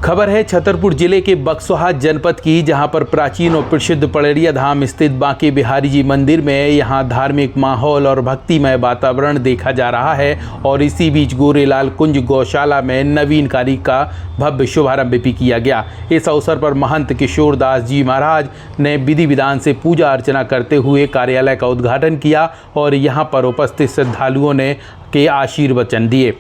खबर है छतरपुर जिले के बक्सोहा जनपद की, जहां पर प्राचीन और प्रसिद्ध पलेरिया धाम स्थित बांके बिहारी जी मंदिर में यहां धार्मिक माहौल और भक्तिमय वातावरण देखा जा रहा है। और इसी बीच गोरेलाल कुंज गौशाला में नवीनकारी का भव्य शुभारंभ भी किया गया। इस अवसर पर महंत किशोर दास जी महाराज ने विधि विधान से पूजा अर्चना करते हुए कार्यालय का उद्घाटन किया और यहाँ पर उपस्थित श्रद्धालुओं ने के आशीर्वचन दिए।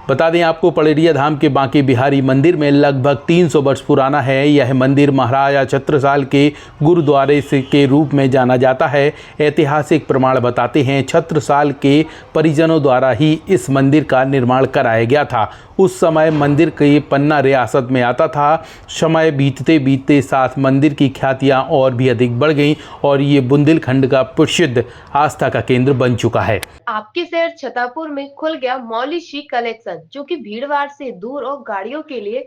बता दें आपको, पलेरिया धाम के बांके बिहारी मंदिर में लगभग 300 वर्ष पुराना है। यह मंदिर महाराजा छत्रसाल के गुरुद्वारे से के रूप में जाना जाता है। ऐतिहासिक प्रमाण बताते हैं छत्रसाल के परिजनों द्वारा ही इस मंदिर का निर्माण कराया गया था। उस समय मंदिर के पन्ना रियासत में आता था। समय बीतते बीतते साथ मंदिर की ख्यातियाँ और भी अधिक बढ़ गईं और ये बुंदेलखंड का प्रसिद्ध आस्था का केंद्र बन चुका है। आपके शहर छतरपुर में खुल गया मौली शी कलेक्शन, जो कि भीड़भाड़ से दूर और गाड़ियों के लिए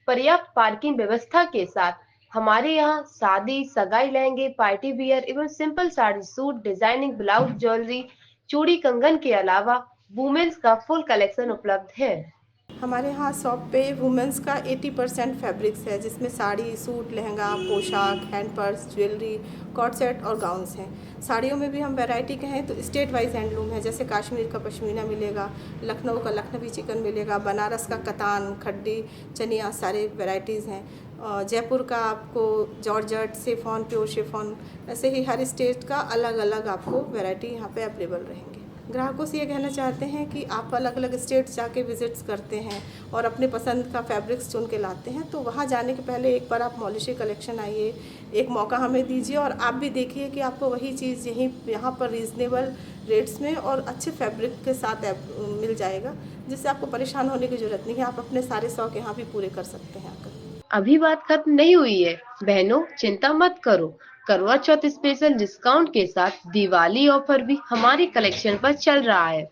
पर्याप्त पार्किंग व्यवस्था के साथ। हमारे यहाँ शादी, सगाई, लहंगे, पार्टी वियर एवं simple sari, suit, designing blouse, jewellery, चूड़ी, कंगन के अलावा वुमेन्स का फुल कलेक्शन उपलब्ध है। हमारे यहाँ शॉप पे वुमेंस का 80% फैब्रिक्स है, जिसमें साड़ी, सूट, लहंगा, पोशाक, hand purse, jewellery, coat set और गाउन्स हैं। साड़ियों में भी हम वैरायटी कहें तो स्टेट वाइज हैंडलूम है, जैसे कश्मीर का पश्मीना मिलेगा, लखनऊ का लखनवी चिकन मिलेगा, बनारस का कतान, खड्डी, चनिया, सारे वैराइटीज़ हैं। जयपुर का आपको जॉर्जेट, शिफॉन, प्योर शिफॉन, ऐसे ही हर स्टेट का अलग अलग आपको वैरायटी यहाँ पे अवेलेबल रहेंगे। ग्राहकों से ये कहना चाहते हैं कि आप अलग अलग स्टेट्स जाके विजिट्स करते हैं और अपने पसंद का फैब्रिक्स चुन के लाते हैं, तो वहाँ जाने के पहले एक बार आप मौली शी कलेक्शन आइए, एक मौका हमें दीजिए और आप भी देखिए कि आपको वही चीज़ यहाँ पर रीज़नेबल रेट्स में और अच्छे फैब्रिक के साथ मिल जाएगा, जिससे आपको परेशान होने की ज़रूरत नहीं है। आप अपने सारे शौक यहाँ भी पूरे कर सकते हैं आकर। अभी बात खत्म नहीं हुई है बहनों, चिंता मत करो। करवा चौथ स्पेशल डिस्काउंट के साथ दिवाली ऑफर भी हमारी कलेक्शन पर चल रहा है।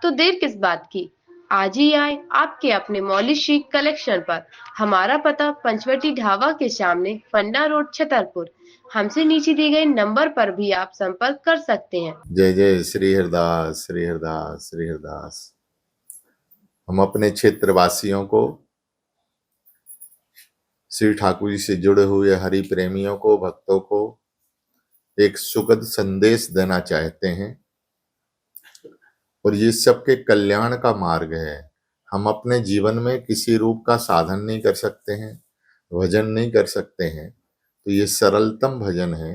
तो देर किस बात की, आज ही आए आपके अपने मौली शी कलेक्शन पर। हमारा पता पंचवटी ढाबा के सामने, पन्ना रोड, छतरपुर। हमसे नीचे दिए गए नंबर पर भी आप संपर्क कर सकते हैं। जय जय श्री हरदास, श्री हरदास, श्री हरदास। हम अपने क्षेत्र वासियों को, श्री ठाकुर जी से जुड़े हुए हरि प्रेमियों को, भक्तों को एक सुखद संदेश देना चाहते हैं और ये सबके कल्याण का मार्ग है। हम अपने जीवन में किसी रूप का साधन नहीं कर सकते हैं, भजन नहीं कर सकते हैं, तो ये सरलतम भजन है।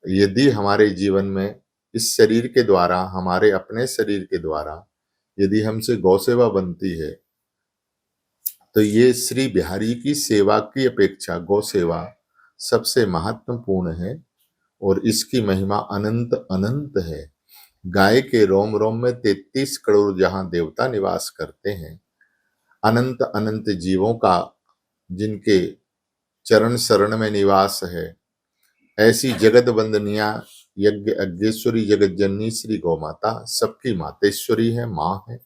यदि हमारे जीवन में इस शरीर के द्वारा, हमारे अपने शरीर के द्वारा यदि हमसे गौ सेवा बनती है, तो ये श्री बिहारी की सेवा की अपेक्षा गौ सेवा सबसे महत्वपूर्ण है और इसकी महिमा अनंत अनंत है। गाय के रोम रोम में 33 करोड़ जहां देवता निवास करते हैं, अनंत अनंत जीवों का जिनके चरण शरण में निवास है, ऐसी जगत वंदनिया यज्ञ अज्ञेश्वरी जगत जननी श्री गौ माता सबकी मातेश्वरी है, माँ है।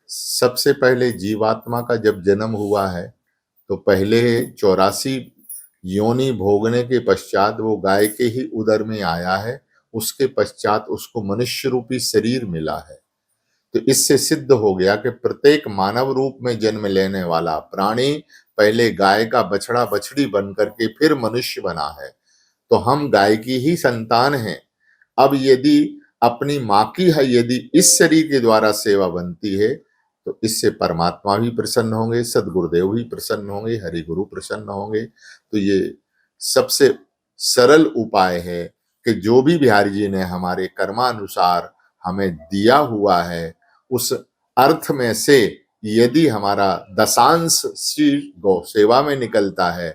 सबसे पहले जीवात्मा का जब जन्म हुआ है तो पहले 84 योनि भोगने के पश्चात वो गाय के ही उदर में आया है। उसके पश्चात उसको मनुष्य रूपी शरीर मिला है। तो इससे सिद्ध हो गया कि प्रत्येक मानव रूप में जन्म लेने वाला प्राणी पहले गाय का बछड़ा बछड़ी बन करके फिर मनुष्य बना है। तो हम गाय की ही संतान हैं। अब यदि अपनी माँ की है, यदि इस शरीर के द्वारा सेवा बनती है, तो इससे परमात्मा भी प्रसन्न होंगे, सदगुरुदेव भी प्रसन्न होंगे, हरि गुरु प्रसन्न होंगे। तो ये सबसे सरल उपाय है कि जो भी बिहारी जी ने हमारे कर्मानुसार हमें दिया हुआ है, उस अर्थ में से यदि हमारा दशांश श्री गौ सेवा में निकलता है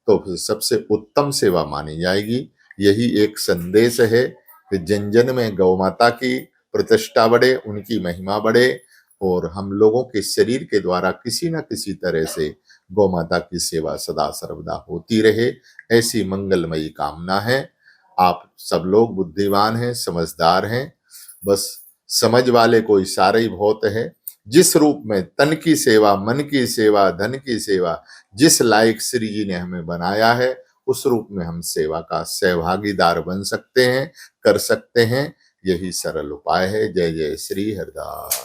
तो फिर सबसे उत्तम सेवा मानी जाएगी। यही एक संदेश है कि जन जन में गौ माता की प्रतिष्ठा बढ़े, उनकी महिमा बढ़े और हम लोगों के शरीर के द्वारा किसी न किसी तरह से गौ माता की सेवा सदा सर्वदा होती रहे, ऐसी मंगलमयी कामना है। आप सब लोग बुद्धिमान हैं, समझदार हैं, बस समझ वाले को इशारा ही बहुत है। जिस रूप में तन की सेवा, मन की सेवा, धन की सेवा जिस लायक श्री जी ने हमें बनाया है, उस रूप में हम सेवा का सहभागीदार बन सकते हैं, कर सकते हैं। यही सरल उपाय है। जय जय श्री हरदास।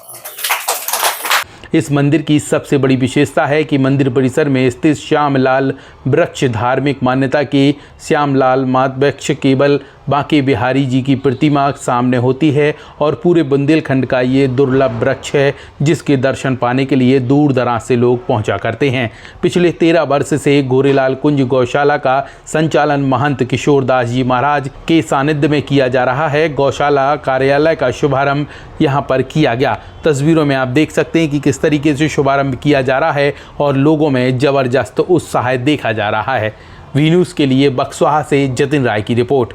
इस मंदिर की सबसे बड़ी विशेषता है कि मंदिर परिसर में स्थित श्यामलाल वृक्ष धार्मिक मान्यता के श्यामलाल वृक्ष केवल बांके बिहारी जी की प्रतिमा सामने होती है और पूरे बुंदेलखंड का ये दुर्लभ वृक्ष है जिसके दर्शन पाने के लिए दूर दराज से लोग पहुंचा करते हैं। पिछले 13 वर्ष से गोरेलाल कुंज गौशाला का संचालन महंत किशोर दास जी महाराज के सानिध्य में किया जा रहा है। गौशाला कार्यालय का शुभारंभ यहाँ पर किया गया। तस्वीरों में आप देख सकते हैं कि किस तरीके से शुभारंभ किया जा रहा है और लोगों में जबरदस्त उत्साह देखा जा रहा है। वी न्यूज़ के लिए बक्सवाहा से जतिन राय की रिपोर्ट।